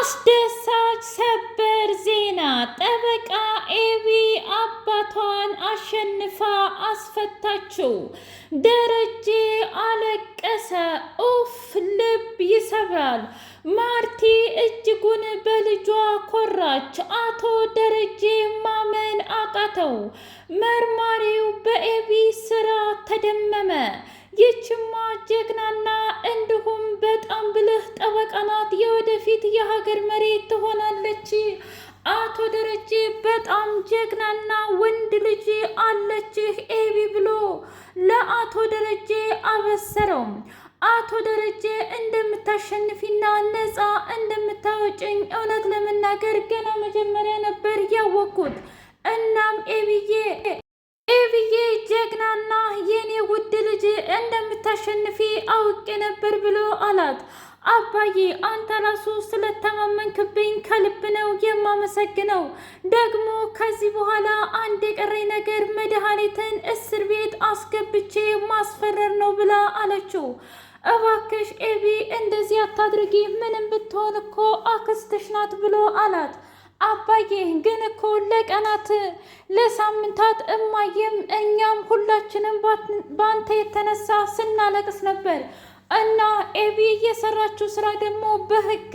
አስደሳች ሰበር ዜና! ጠበቃ ኤቢ አባቷን አሸንፋ አስፈታችው። ደረጀ አለቀሰ። ኡፍ! ልብ ይሰብራል። ማርቲ እጅጉን በልጇ ኮራች። አቶ ደረጀ ማመን አቃተው። መርማሪው በኤቢ ስራ ተደመመ። ይችማ ጀግናና እንዲሁም በጣም ብልህ ጠበቃ ናት። የወደፊት የሀገር መሪ ትሆናለች። አቶ ደረጀ በጣም ጀግናና ወንድ ልጅ አለችህ ኤቢ ብሎ ለአቶ ደረጀ አበሰረው። አቶ ደረጀ እንደምታሸንፊና ነፃ እንደምታወጭኝ እውነት ለመናገር ገና መጀመሪያ ነበር ያወቅኩት። እናም ኤቢዬ ጀግናና የኔ ውድ ልጅ እንደምታሸንፊ አውቄ ነበር ብሎ አላት። አባዬ አንተ ራሱ ስለተማመንክብኝ ከልብ ነው የማመሰግነው። ደግሞ ከዚህ በኋላ አንድ የቀረኝ ነገር መድኃኒትን እስር ቤት አስገብቼ ማስፈረር ነው ብላ አለችው። እባክሽ ኤቢ እንደዚህ አታድርጊ፣ ምንም ብትሆን እኮ አክስትሽ ናት ብሎ አላት። አባዬ ግን እኮ ለቀናት ለሳምንታት እማዬም እኛም ሁላችንም ባንተ የተነሳ ስናለቅስ ነበር እና ኤቢ የሰራችው ስራ ደግሞ በሕግ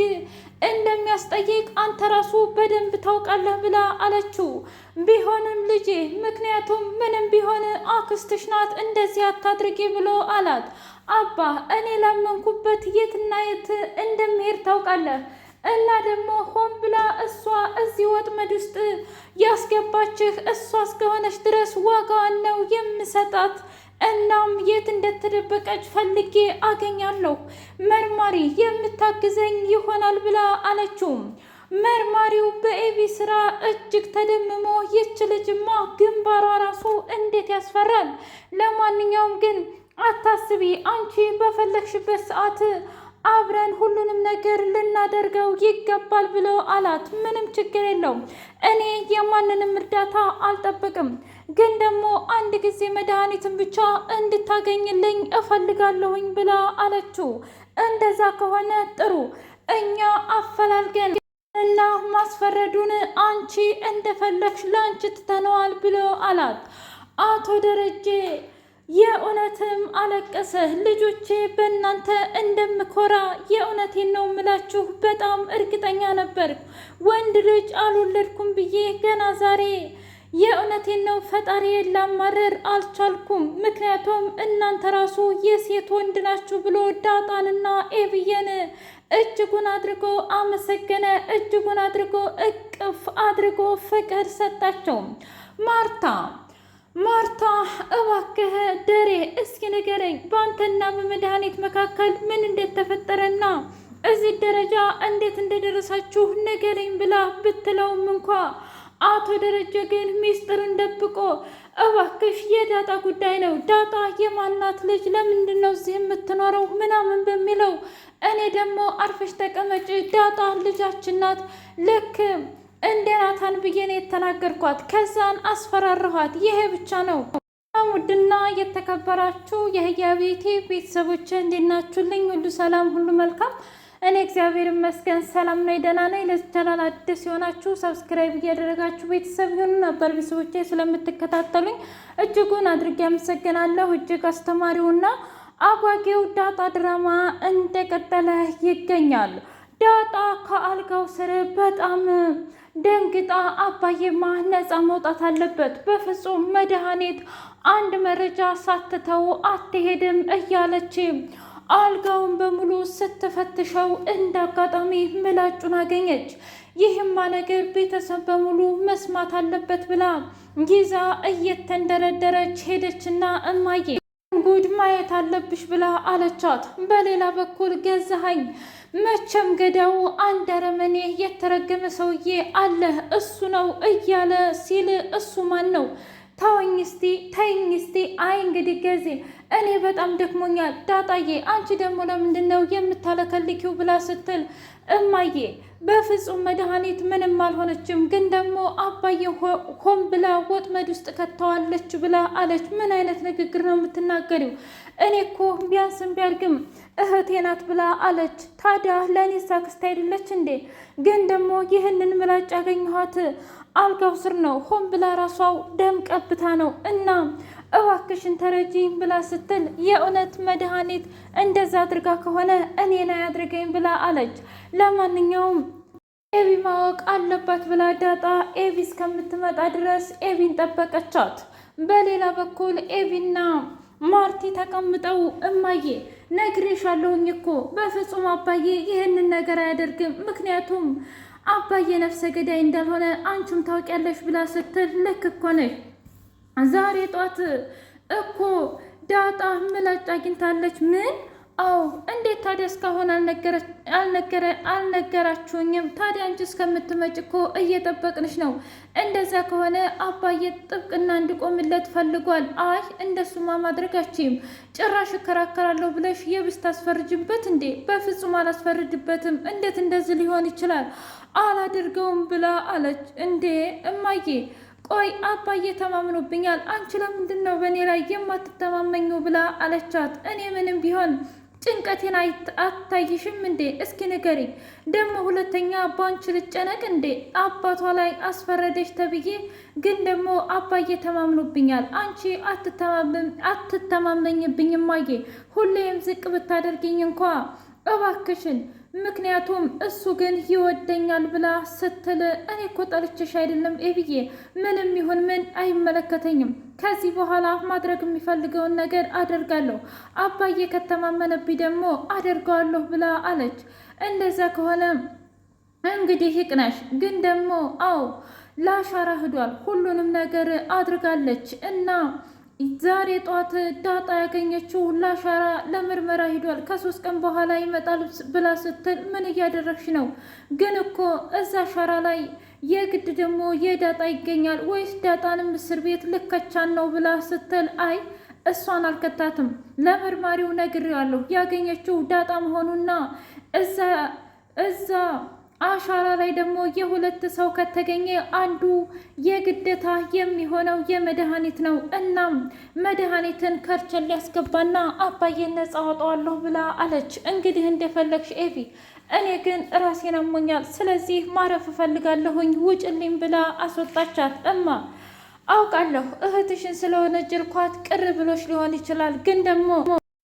እንደሚያስጠይቅ አንተ ራሱ በደንብ ታውቃለህ ብላ አለችው። ቢሆንም ልጄ ምክንያቱም ምንም ቢሆን አክስትሽ ናት እንደዚህ አታድርጊ ብሎ አላት። አባ እኔ ላመንኩበት የትና የት እንደሚሄድ ታውቃለህ እና ደግሞ ሆን ብላ እሷ እዚህ ወጥመድ ውስጥ ያስገባችህ እሷ እስከሆነች ድረስ ዋጋዋን ነው የምሰጣት። እናም የት እንደተደበቀች ፈልጌ አገኛለሁ። መርማሪ የምታግዘኝ ይሆናል ብላ አለችው። መርማሪው በኤቢ ስራ እጅግ ተደምሞ ይች ልጅማ ግንባሯ ራሱ እንዴት ያስፈራል። ለማንኛውም ግን አታስቢ፣ አንቺ በፈለግሽበት ሰዓት አብረን ሁሉንም ነገር ልናደርገው ይገባል ብሎ አላት። ምንም ችግር የለውም፣ እኔ የማንንም እርዳታ አልጠብቅም፣ ግን ደግሞ አንድ ጊዜ መድኃኒትን ብቻ እንድታገኝልኝ እፈልጋለሁኝ ብላ አለችው። እንደዛ ከሆነ ጥሩ፣ እኛ አፈላልገን እና ማስፈረዱን አንቺ እንደፈለግሽ ለአንቺ ትተነዋል ብሎ አላት። አቶ ደረጀ የእውነትም አለቀሰ። ልጆቼ በእናንተ እንደምኮራ የእውነቴን ነው ምላችሁ በጣም እርግጠኛ ነበር። ወንድ ልጅ አልወለድኩም ብዬ ገና ዛሬ የእውነቴን ነው ፈጣሪዬን ላማረር አልቻልኩም። ምክንያቱም እናንተ ራሱ የሴት ወንድ ናችሁ ብሎ ዳጣንና ኤብዬን እጅጉን አድርጎ አመሰገነ። እጅጉን አድርጎ እቅፍ አድርጎ ፍቅር ሰጣቸው። ማርታ እባክህ ደሬ እስኪ ንገረኝ፣ በአንተና በመድኃኒት መካከል ምን እንደተፈጠረና እዚህ ደረጃ እንዴት እንደደረሳችሁ ንገረኝ ብላ ብትለውም እንኳ አቶ ደረጀ ግን ሚስጥርን ደብቆ እባክሽ የዳጣ ጉዳይ ነው፣ ዳጣ የማናት ልጅ፣ ለምንድን ነው እዚህ የምትኖረው ምናምን በሚለው እኔ ደግሞ አርፈሽ ተቀመጭ፣ ዳጣ ልጃችን ናት፣ ልክ እንደ ናታን ብዬ ነው የተናገርኳት፣ ከዛን አስፈራረኋት፣ ይሄ ብቻ ነው። ውድና የተከበራችሁ የህያቤቴ ቤተሰቦች እንዴት ናችሁልኝ? ሁሉ ሰላም፣ ሁሉ መልካም። እኔ እግዚአብሔር ይመስገን ሰላም ነኝ፣ ደህና ነኝ። ለዚህ ቻናል አዲስ የሆናችሁ ሰብስክራይብ እያደረጋችሁ ቤተሰብ ይሁኑ። ነበር ቤተሰቦቼ ስለምትከታተሉኝ እጅጉን አድርጌ አመሰግናለሁ። እጅግ አስተማሪውና አጓጊው ዳጣ ድራማ እንደቀጠለ ይገኛል። ዳጣ ከአልጋው ስር በጣም ደንግጣ አባዬማ ነፃ መውጣት አለበት፣ በፍጹም መድኃኒት አንድ መረጃ ሳትተው አትሄድም እያለች አልጋውን በሙሉ ስትፈትሸው እንደ አጋጣሚ ምላጩን አገኘች። ይህማ ነገር ቤተሰብ በሙሉ መስማት አለበት ብላ ይዛ እየተንደረደረች ሄደችና እማዬ ጉድ ማየት አለብሽ ብላ አለቻት። በሌላ በኩል ገዛኸኝ መቼም ገዳው አንድ አረመኔ የተረገመ ሰውዬ አለ እሱ ነው እያለ ሲል እሱ ማን ነው? ተወኝ እስቲ ተይኝ እስቲ። አይ እንግዲህ ገዜ እኔ በጣም ደክሞኛል። ዳጣዬ አንቺ ደግሞ ለምንድን ነው የምታለከልኪው ብላ ስትል እማዬ በፍጹም መድኃኒት ምንም አልሆነችም፣ ግን ደግሞ አባዬ ሆን ብላ ወጥመድ ውስጥ ከተዋለች ብላ አለች። ምን አይነት ንግግር ነው የምትናገሪው? እኔ እኮ ቢያንስም ቢያድግም እህቴ ናት ብላ አለች። ታዲያ ለእኔ አክስት አይደለች እንዴ? ግን ደግሞ ይህንን ምላጭ ያገኘኋት አልጋው ስር ነው። ሆን ብላ ራሷው ደም ቀብታ ነው እና እባክሽን ተረጂኝ ብላ ስትል የእውነት መድኃኒት እንደዛ አድርጋ ከሆነ እኔን አያድርገኝ ብላ አለች። ለማንኛውም ኤቢ ማወቅ አለባት ብላ ዳጣ ኤቢ እስከምትመጣ ድረስ ኤቢን ጠበቀቻት። በሌላ በኩል ኤቢና ማርቲ ተቀምጠው እማዬ ነግሬሻለሁኝ እኮ በፍጹም አባዬ ይህንን ነገር አያደርግም፣ ምክንያቱም አባዬ ነፍሰ ገዳይ እንዳልሆነ አንቺም ታውቂያለሽ ብላ ስትል ልክ እኮ ነሽ። ዛሬ ጧት እኮ ዳጣ ምላጭ አግኝታለች። ምን? አዎ። እንዴት ታዲያ እስካሁን አልነገራችሁኝም? ታዲያ አንቺ እስከምትመጭ እኮ እየጠበቅንሽ ነው። እንደዛ ከሆነ አባዬ ጥብቅና እንዲቆምለት ፈልጓል። አይ እንደሱማ ማድረጋችም ጭራሽ እከራከራለሁ ብለሽ የብስ ታስፈርጅበት እንዴ? በፍጹም አላስፈርድበትም። እንዴት እንደዚህ ሊሆን ይችላል? አላደርገውም ብላ አለች። እንዴ እማዬ ቆይ አባዬ ተማምኖብኛል፣ አንቺ ለምንድን ነው በእኔ ላይ የማትተማመኘው ብላ አለቻት። እኔ ምንም ቢሆን ጭንቀቴን አታይሽም እንዴ? እስኪ ንገሪ ደግሞ ሁለተኛ ባንቺ ልጨነቅ እንዴ? አባቷ ላይ አስፈረደች ተብዬ ግን ደግሞ አባዬ ተማምኖብኛል፣ አንቺ አትተማመኝብኝም ማዬ። ሁሌም ዝቅ ብታደርጊኝ እንኳ እባክሽን፣ ምክንያቱም እሱ ግን ይወደኛል ብላ ስትል እኔ እኮ ጠልቼሽ አይደለም ኤብዬ፣ ምንም ይሁን ምን አይመለከተኝም። ከዚህ በኋላ ማድረግ የሚፈልገውን ነገር አደርጋለሁ፣ አባዬ ከተማመነብኝ ደግሞ አደርገዋለሁ ብላ አለች። እንደዛ ከሆነ እንግዲህ ይቅናሽ። ግን ደግሞ አዎ ለአሻራ ሂዷል፣ ሁሉንም ነገር አድርጋለች እና ዛሬ ጧት ዳጣ ያገኘችው ለአሻራ ለምርመራ ሂዷል። ከ3 ቀን በኋላ ይመጣል ብላ ስትል ምን እያደረግሽ ነው? ግን እኮ እዛ አሻራ ላይ የግድ ደግሞ የዳጣ ይገኛል ወይስ ዳጣንም እስር ቤት ልከቻን ነው ብላ ስትል አይ እሷን አልከታትም፣ ለመርማሪው ነግሬዋለሁ ያገኘችው ዳጣ መሆኑና እዛ አሻራ ላይ ደግሞ የሁለት ሰው ከተገኘ አንዱ የግዴታ የሚሆነው የመድኃኒት ነው። እናም መድኃኒትን ከርቸን ሊያስገባና አባዬን ነጻ አወጣዋለሁ ብላ አለች። እንግዲህ እንደፈለግሽ ኤቪ፣ እኔ ግን ራሴን አሞኛል፣ ስለዚህ ማረፍ እፈልጋለሁኝ፣ ውጭልኝ ብላ አስወጣቻት። እማ አውቃለሁ እህትሽን ስለሆነ ጅልኳት ቅር ብሎች ሊሆን ይችላል፣ ግን ደግሞ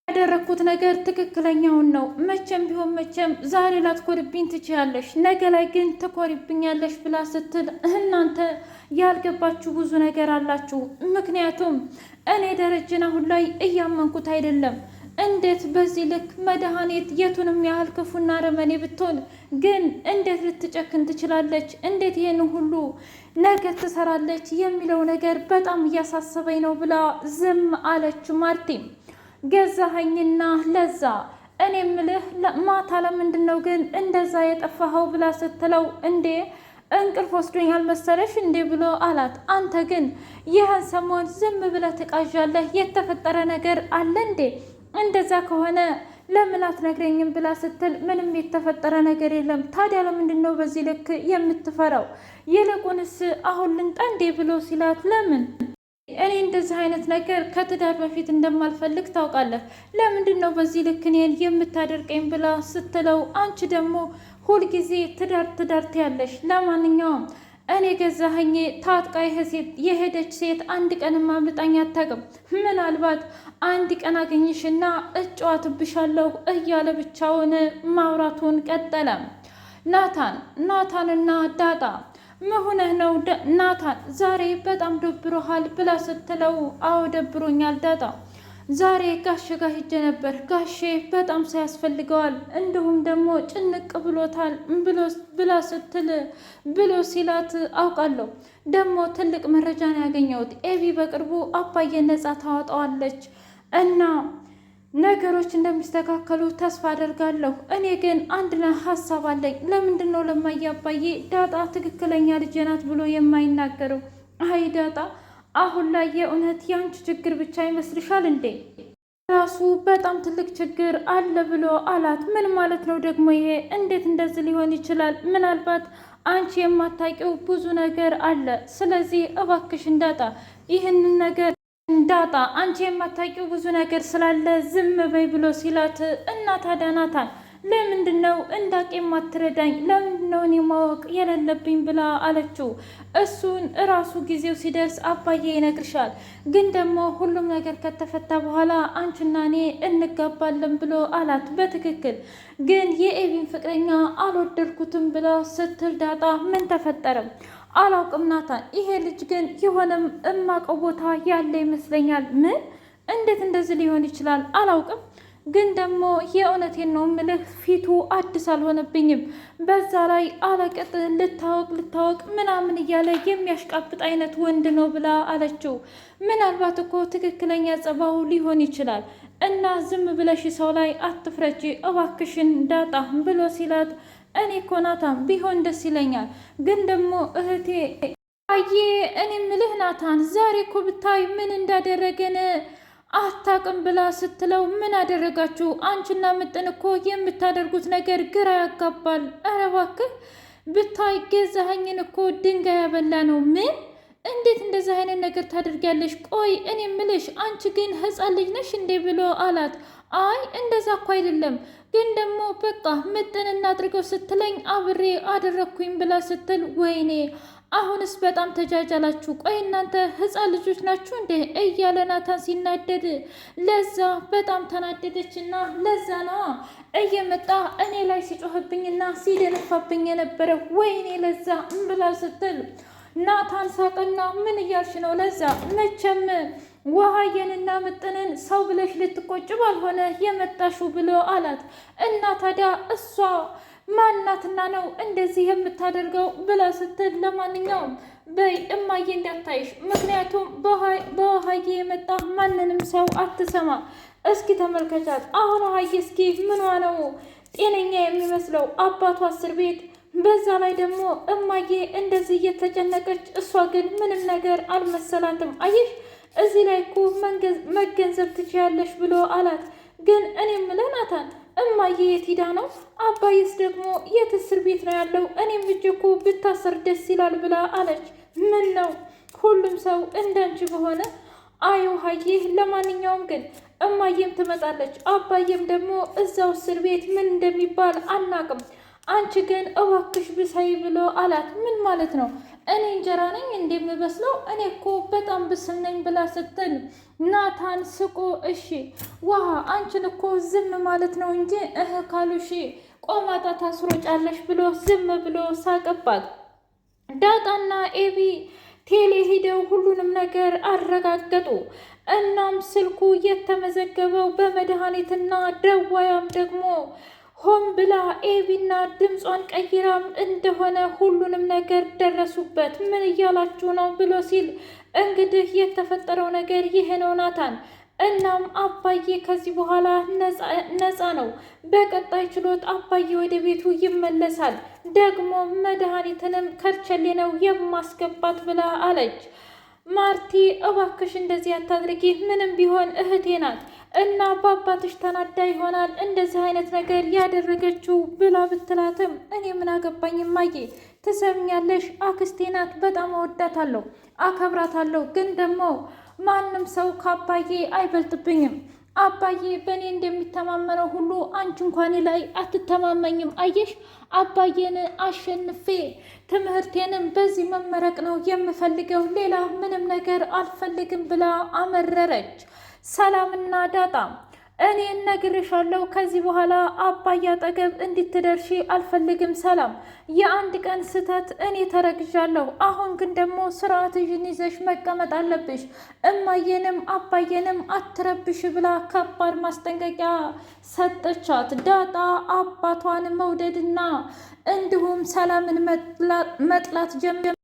ያደረግኩት ነገር ትክክለኛውን ነው። መቼም ቢሆን መቼም ዛሬ ላትኮሪብኝ ትችያለሽ፣ ነገ ላይ ግን ትኮሪብኛለሽ ብላ ስትል እናንተ ያልገባችሁ ብዙ ነገር አላችሁ። ምክንያቱም እኔ ደረጀን አሁን ላይ እያመንኩት አይደለም። እንዴት በዚህ ልክ መድኃኒት የቱንም ያህል ክፉና ረመኔ ብትሆን ግን እንዴት ልትጨክን ትችላለች? እንዴት ይህን ሁሉ ነገር ትሰራለች? የሚለው ነገር በጣም እያሳሰበኝ ነው ብላ ዝም አለች ማርቲም። ገዛኸኝና ለዛ እኔ ምልህ ማታ ለምንድን ነው ግን እንደዛ የጠፋኸው ብላ ስትለው እንዴ እንቅልፍ ወስዶኛል መሰለሽ እንዴ ብሎ አላት። አንተ ግን ይህን ሰሞን ዝም ብለህ ትቃዣለህ፣ የተፈጠረ ነገር አለ እንዴ? እንደዛ ከሆነ ለምን አትነግረኝም ብላ ስትል ምንም የተፈጠረ ነገር የለም። ታዲያ ለምንድን ነው በዚህ ልክ የምትፈራው? ይልቁንስ አሁን ልንጣ እንዴ ብሎ ሲላት ለምን እኔ እንደዚህ አይነት ነገር ከትዳር በፊት እንደማልፈልግ ታውቃለህ። ለምንድን ነው በዚህ ልክ እኔን የምታደርቀኝ ብላ ስትለው አንቺ ደግሞ ሁልጊዜ ትዳር ትያለሽ። ለማንኛውም እኔ ገዛኸኝ ታጥቃ የሄደች ሴት አንድ ቀንም አምልጣኝ አታውቅም። ምናልባት አንድ ቀን አገኝሽና እጨዋትብሻለሁ እያለ ብቻውን ማውራቱን ቀጠለ። ናታንና ዳጣ መሆነህ ነው ናታን ዛሬ በጣም ደብሮሃል ብላ ስትለው አዎ ደብሮኛል ዳጣ፣ ዛሬ ጋሼ ጋር ሂጄ ነበር፣ ጋሼ በጣም ሳያስፈልገዋል እንዲሁም ደግሞ ጭንቅ ብሎታል ብላ ስትል ብሎ ሲላት አውቃለሁ፣ ደግሞ ትልቅ መረጃ ነው ያገኘሁት። ኤቢ በቅርቡ አባዬን ነጻ ታወጣዋለች እና ነገሮች እንደሚስተካከሉ ተስፋ አደርጋለሁ። እኔ ግን አንድ ሀሳብ አለኝ። ለምንድን ነው ለማየ አባዬ ዳጣ ትክክለኛ ልጄ ናት ብሎ የማይናገረው? አይ ዳጣ አሁን ላይ የእውነት ያንቺ ችግር ብቻ ይመስልሻል እንዴ? ራሱ በጣም ትልቅ ችግር አለ ብሎ አላት። ምን ማለት ነው ደግሞ ይሄ? እንዴት እንደዚህ ሊሆን ይችላል? ምናልባት አንቺ የማታውቂው ብዙ ነገር አለ። ስለዚህ እባክሽ እንዳጣ ይህንን ነገር እንዳጣ አንቺ የማታውቂው ብዙ ነገር ስላለ ዝም በይ ብሎ ሲላት እና ታዲያ ናታን ለምንድን ነው እንዳውቅ የማትረዳኝ? ለምንድን ነው እኔ ማወቅ የሌለብኝ ብላ አለችው። እሱን እራሱ ጊዜው ሲደርስ አባዬ ይነግርሻል። ግን ደግሞ ሁሉም ነገር ከተፈታ በኋላ አንቺና እኔ እንጋባለን ብሎ አላት። በትክክል ግን የኤቢን ፍቅረኛ አልወደድኩትም ብላ ስትል ዳጣ ምን ተፈጠረም አላውቅም ናታን፣ ይሄ ልጅ ግን የሆነም እማቀው ቦታ ያለ ይመስለኛል። ምን? እንዴት እንደዚህ ሊሆን ይችላል? አላውቅም ግን ደግሞ የእውነቴን ነው ምልህ ፊቱ አዲስ አልሆነብኝም። በዛ ላይ አለቅጥ ልታወቅ ምናምን እያለ የሚያሽቃብጥ አይነት ወንድ ነው ብላ አለችው። ምናልባት እኮ ትክክለኛ ጸባው ሊሆን ይችላል እና ዝም ብለሽ ሰው ላይ አትፍረጂ እባክሽን ዳጣ ብሎ ሲላት እኔ እኮ ናታን ቢሆን ደስ ይለኛል፣ ግን ደግሞ እህቴ አዬ እኔ ምልህ ናታን ዛሬ እኮ ብታይ ምን እንዳደረገን አታውቅም ብላ ስትለው ምን አደረጋችሁ? አንቺና ምጥን እኮ የምታደርጉት ነገር ግራ ያጋባል። ኧረ እባክህ ብታይ ገዛኸኝን እኮ ድንጋይ ያበላ ነው። ምን? እንዴት እንደዚህ አይነት ነገር ታደርጊያለሽ? ቆይ እኔ ምልሽ አንቺ ግን ህፃን ልጅ ነሽ እንዴ ብሎ አላት። አይ እንደዛ እኮ አይደለም፣ ግን ደግሞ በቃ ምጥን እናድርገው ስትለኝ አብሬ አደረግኩኝ ብላ ስትል ወይኔ አሁንስ በጣም ተጃጃላችሁ። ቆይ እናንተ ህፃን ልጆች ናችሁ እንዴ እያለ ናታን ሲናደድ ለዛ በጣም ተናደደችና ለዛ ነዋ እየመጣ እኔ ላይ ሲጮህብኝና ሲደነፋብኝ የነበረ ወይኔ ለዛ ብላ ስትል ናታን ሳቅና ምን እያልሽ ነው ለዛ? መቼም ውሃዬንና ምጥንን ሰው ብለሽ ልትቆጭ ባልሆነ የመጣሹ ብሎ አላት። እና ታዲያ እሷ ማናትና ነው እንደዚህ የምታደርገው ብላ ስትል ለማንኛውም በይ እማዬ እንዳታይሽ፣ ምክንያቱም በውሃዬ የመጣ ማንንም ሰው አትሰማ። እስኪ ተመልከቻት አሁን ውሃዬ እስኪ ምኗ ነው ጤነኛ የሚመስለው? አባቷ እስር ቤት፣ በዛ ላይ ደግሞ እማዬ እንደዚህ እየተጨነቀች እሷ ግን ምንም ነገር አልመሰላትም። አየሽ እዚህ ላይ እኮ መገንዘብ ትችያለሽ ብሎ አላት። ግን እኔ የምልህ ናታን እማዬ የት ሄዳ ነው? አባዬስ ደግሞ የት እስር ቤት ነው ያለው? እኔም እጅ እኮ ብታሰር ደስ ይላል ብላ አለች። ምን ነው ሁሉም ሰው እንዳንቺ በሆነ አዩ ሀዬ። ለማንኛውም ግን እማዬም ትመጣለች፣ አባዬም ደግሞ እዛው እስር ቤት ምን እንደሚባል አናቅም። አንቺ ግን እባክሽ ብሳይ ብሎ አላት። ምን ማለት ነው? እኔ እንጀራ ነኝ እንደምበስለው? እኔ እኮ በጣም ብስል ነኝ ብላ ስትል ናታን ስቆ እሺ ውሃ አንቺን እኮ ዝም ማለት ነው እንጂ ካሉሽ ቆማጣ ታስሮጫለሽ ብሎ ዝም ብሎ ሳቀባት። ዳጣና ኤቢ ቴሌ ሂደው ሁሉንም ነገር አረጋገጡ። እናም ስልኩ የተመዘገበው በመድኃኒትና ደዋያም ደግሞ ሆን ብላ ኤቢና ድምጿን ቀይራም እንደሆነ ሁሉንም ነገር ደረሱበት። ምን እያላችሁ ነው ብሎ ሲል እንግዲህ የተፈጠረው ነገር ይሄ ነው ናታን። እናም አባዬ ከዚህ በኋላ ነፃ ነው። በቀጣይ ችሎት አባዬ ወደ ቤቱ ይመለሳል። ደግሞ መድኃኒትንም ከርቸሌ ነው የማስገባት ብላ አለች። ማርቲ እባክሽ እንደዚህ አታድርጊ፣ ምንም ቢሆን እህቴ ናት እና በአባትሽ ተናዳ ይሆናል እንደዚህ አይነት ነገር ያደረገችው ብላ ብትላትም እኔ ምን አገባኝ እማዬ፣ ትሰምኛለሽ? አክስቴ ናት፣ በጣም እወዳታለሁ፣ አከብራታለሁ። ግን ደግሞ ማንም ሰው ከአባዬ አይበልጥብኝም። አባዬ በእኔ እንደሚተማመነው ሁሉ አንቺ እንኳን ላይ አትተማመኝም። አየሽ አባዬን አሸንፌ ትምህርቴንም በዚህ መመረቅ ነው የምፈልገው፣ ሌላ ምንም ነገር አልፈልግም ብላ አመረረች። ሰላምና ዳጣ እኔ እነግርሻለሁ፣ ከዚህ በኋላ አባዬ አጠገብ እንድትደርሺ አልፈልግም። ሰላም የአንድ ቀን ስህተት እኔ ተረግዣለሁ። አሁን ግን ደግሞ ስርዓትሽን ይዘሽ መቀመጥ አለብሽ። እማዬንም አባዬንም አትረብሽ ብላ ከባድ ማስጠንቀቂያ ሰጠቻት። ዳጣ አባቷን መውደድና እንዲሁም ሰላምን መጥላት ጀመረች።